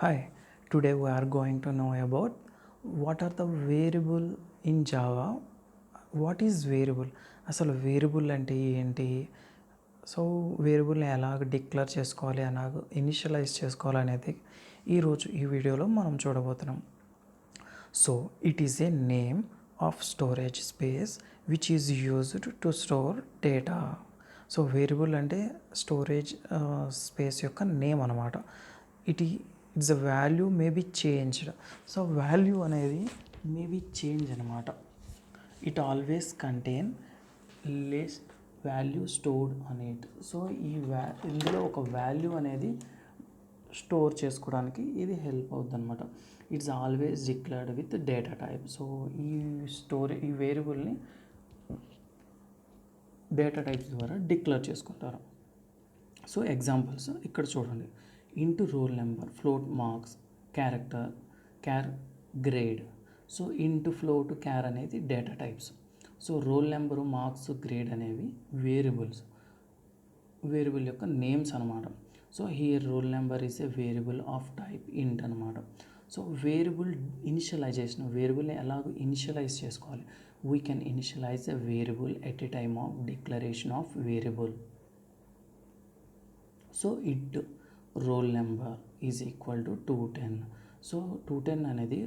Hi, today we are going to know about what are the variable in Java. What is variable? అసలు variable అంటే ఏంటి? So వేరియబుల్ని ఎలాగ declare చేసుకోవాలి, ఎలాగ ఇనిషియలైజ్ చేసుకోవాలి అనేది ఈరోజు ఈ వీడియోలో మనం చూడబోతున్నాం. So it is a name of storage space which is used to store data. So variable అంటే స్టోరేజ్ స్పేస్ యొక్క నేమ్ అనమాట. It's a value may be changed. So value అనేది మే బి చేంజ్ అనమాట. It always contain less value stored on it. So ఇందులో ఒక value అనేది store చేసుకోవడానికి ఇది హెల్ప్ అవుతుంది అనమాట. It's always declared with data type. So ఈ వేరియబుల్ని డేటా టైప్స్ ద్వారా డిక్లేర్ చేసుకుంటారు. సో ఎగ్జాంపుల్స్ ఇక్కడ చూడండి. Int roll number, float marks, character, grade. So int float char అనేది data types. So roll number, marks, grade అనేవి వేరియబుల్ యొక్క names అనమాట. So here roll number is a variable of type int అనమాట. So variable initialisation, వేరియబుల్ని ఎలాగ initialise చేసుకోవాలి. We can initialise a variable at a time of declaration of variable. So it roll number is equal to 210. So 210 అనేది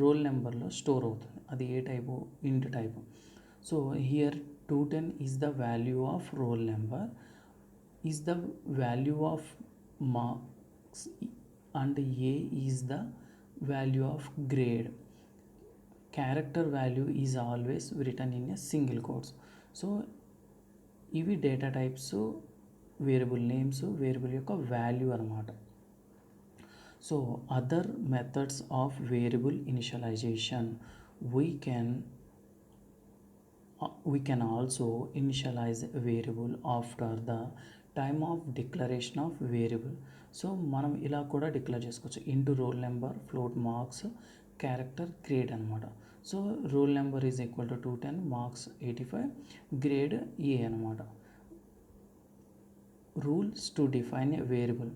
roll నెంబర్లో store అవుతుంది. అది ఏ type? Int type. So here 210 is the value of roll number, is the value of marks, and A is the value of grade. Character value is always return in a single quotes. So ఇవి data types, variable names, variable యొక్క value అనమాట. So other methods of variable initialization, we can also initialize a variable after the time of declaration of variable. So మనం ఇలా కూడా declare చేసుకోవచ్చు. Int roll number, float marks, character, grade అనమాట. So roll number is equal to 210, marks 85, grade A అనమాట. Rules to define a variable.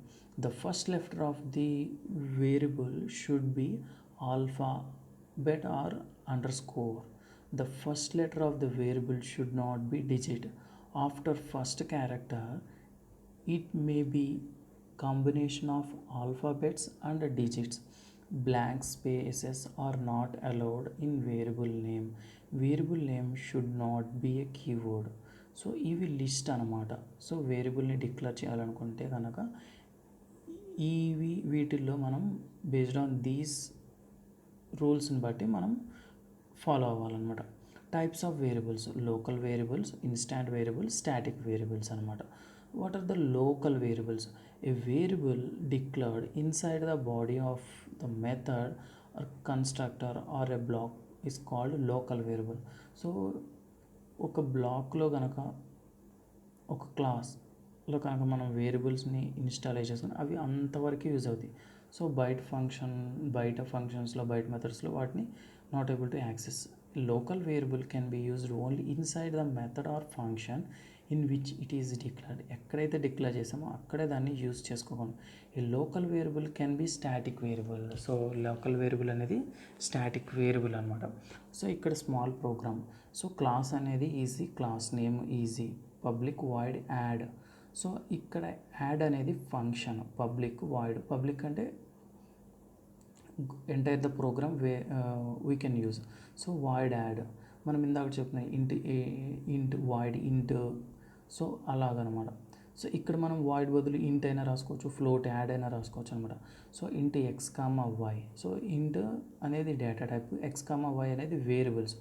The first letter of the variable should be alphabet or underscore. The first letter of the variable should not be digit. After first character, it may be combination of alphabets and digits. Blank spaces are not allowed in variable name. Variable name should not be a keyword. So ఇవి list అనమాట. So వేరియబుల్ని declare చేయాలనుకుంటే కనుక వీటిల్లో మనం based on these రూల్స్ని బట్టి మనం ఫాలో అవ్వాలన్నమాట. Types of variables: local variables, instant variables, static variables అనమాట. What are the local variables? A variable declared inside the body of the method or constructor or a block is called local variable. So ఒక బ్లాక్లో కనుక, ఒక క్లాస్లో కనుక మనం వేరియబుల్స్ని ఇన్స్టాలైజ్ చేసుకుని అవి అంతవరకు యూజ్ అవుతాయి. సో బయట ఫంక్షన్స్లో, బయట మెథడ్స్లో వాటిని not able to access. Local variable can be used only inside the method are function in which it is declared. ఎక్కడైతే డిక్లేర్ చేసామో అక్కడే దాన్ని యూజ్ చేసుకోకూడదు. ఈ local variable can B static variable. So local variable అనేది static variable అనమాట. So ఇక్కడ small programme. So class అనేది easy, class name easy, public void add. So ఇక్కడ యాడ్ అనేది ఫంక్షన్, పబ్లిక్ వాయిడ్. పబ్లిక్ అంటే entire the programme we can use. So void add మనం ఇందాక చెప్పిన ఇంట్ వాయిడ్ ఇంట్. సో అలాగనమాట. సో ఇక్కడ మనం వాయిడ్ బదులు ఇంట్ అయినా రాసుకోవచ్చు, ఫ్లోట్ యాడ్ అయినా రాసుకోవచ్చు అనమాట. సో ఇంట్ X comma why. So int అనేది data type, x comma y అనేది variables.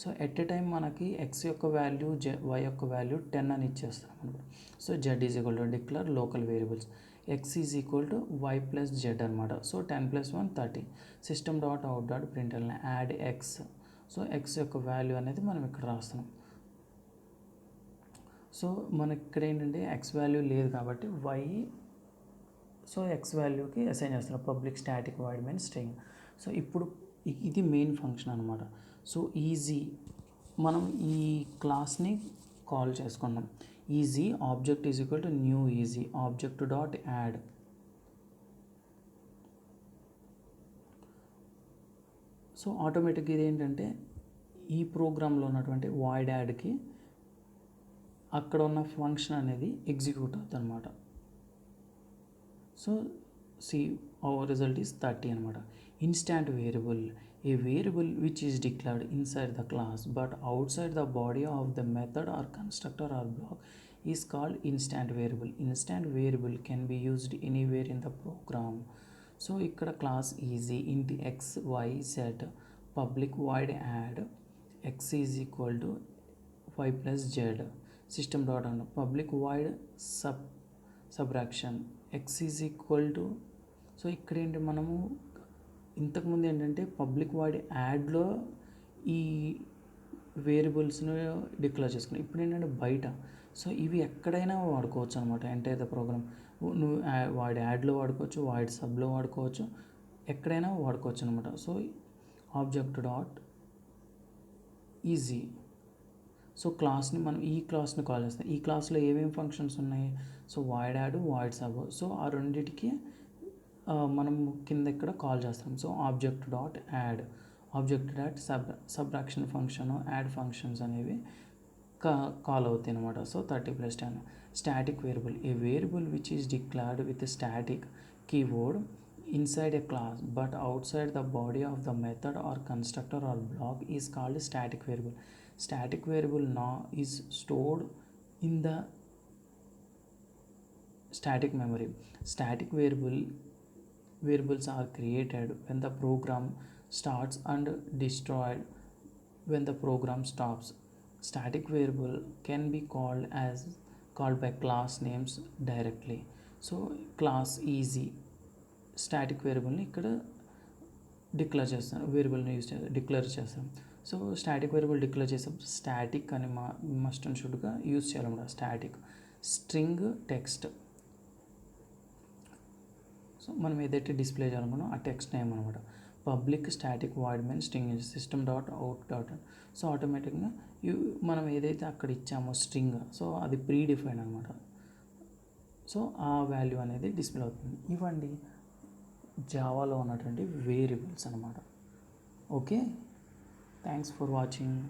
So at a time మనకి ఎక్స్ యొక్క వాల్యూ, వై యొక్క వాల్యూ 10 అని ఇచ్చేస్తాం అనమాట. So z is equal to declare local variables. X is equal to y plus z అనమాట. So 10 + 1 30. System dot out dot println add x. So x యొక్క value అనేది మనం ఇక్కడ రాస్తున్నాం. సో మనకి ఇక్కడ ఏంటంటే ఎక్స్ వాల్యూ లేదు కాబట్టి వై, సో ఎక్స్ వాల్యూకి అసైన్ చేస్తున్నాం. Public static void means string. So ఇప్పుడు ఇది మెయిన్ ఫంక్షన్ అనమాట. సో ఈజీ మనం ఈ క్లాస్ని కాల్ చేసుకున్నాం. Easy object is equal to new easy object dot add. So ఆటోమేటిక్గా ఇది ఏంటంటే ఈ ప్రోగ్రాంలో ఉన్నటువంటి వాయిడ్ యాడ్కి అక్కడ ఉన్న ఫంక్షన్ అనేది ఎగ్జిక్యూట్ అవుతుంది అనమాట. So see our result is 30 అనమాట. Instant variable, a variable which is declared inside the class but outside the body of the method or constructor or block is called instant variable. Instant variable can be used anywhere in the program. So ఇక్కడ class easy int x y z public void add x is equal to y plus z system dot and public void subtraction X is equal to. So ఇక్కడ ఏంటి మనము ఇంతకుముందు ఏంటంటే public wide యాడ్లో ఈ వేరియబుల్స్ని declare చేసుకున్నాం. ఇప్పుడు ఏంటంటే బయట. సో ఇవి ఎక్కడైనా వాడుకోవచ్చు అనమాట. ఎంటైర్ ద ప్రోగ్రామ్ నువ్వు వాడి యాడ్లో వాడుకోవచ్చు, వాడి సబ్లో వాడుకోవచ్చు, ఎక్కడైనా వాడుకోవచ్చు అనమాట. So object dot easy. So క్లాస్ని మనం ఈ క్లాస్ని కాల్ చేస్తాం. ఈ క్లాస్లో ఏమేమి ఫంక్షన్స్ ఉన్నాయి? So void add, void sub. So ఆ రెండింటికి మనం కింద ఇక్కడ కాల్ చేస్తాం. So object dot add, object dot subtraction function, add functions అనేవి కాల్ అవుతాయి అనమాట. So 30 + 10. Static variable, a variable which is declared with static keyword inside a class but outside the body of the method or constructor or block is called static variable. Static variable now is stored in the static memory. Static variables are created when the program starts and destroyed when the program stops. Static variable can be called by class names directly. So class easy static వేరియబుల్ని ఇక్కడ declare చేస్తాం, వేరియబుల్ని declare చేస్తాం. So static variable declare చేసేప్పుడు static అని must and షుడ్గా use చేయాలన్నమాట. Static string text. So మనం ఏదైతే డిస్ప్లే చేయాలనుకున్నాం ఆ టెక్స్ట్ నేమ్ అనమాట. Public static void main string system dot out dot. So ఆటోమేటిక్గా మనం ఏదైతే అక్కడ ఇచ్చామో స్ట్రింగ్, సో అది ప్రీ డిఫైన్ అనమాట. సో ఆ వాల్యూ అనేది డిస్ప్లే అవుతుంది. ఇవ్వండి జావాలో ఉన్నటువంటి వేరియబుల్స్ అనమాట. Okay, thanks for watching.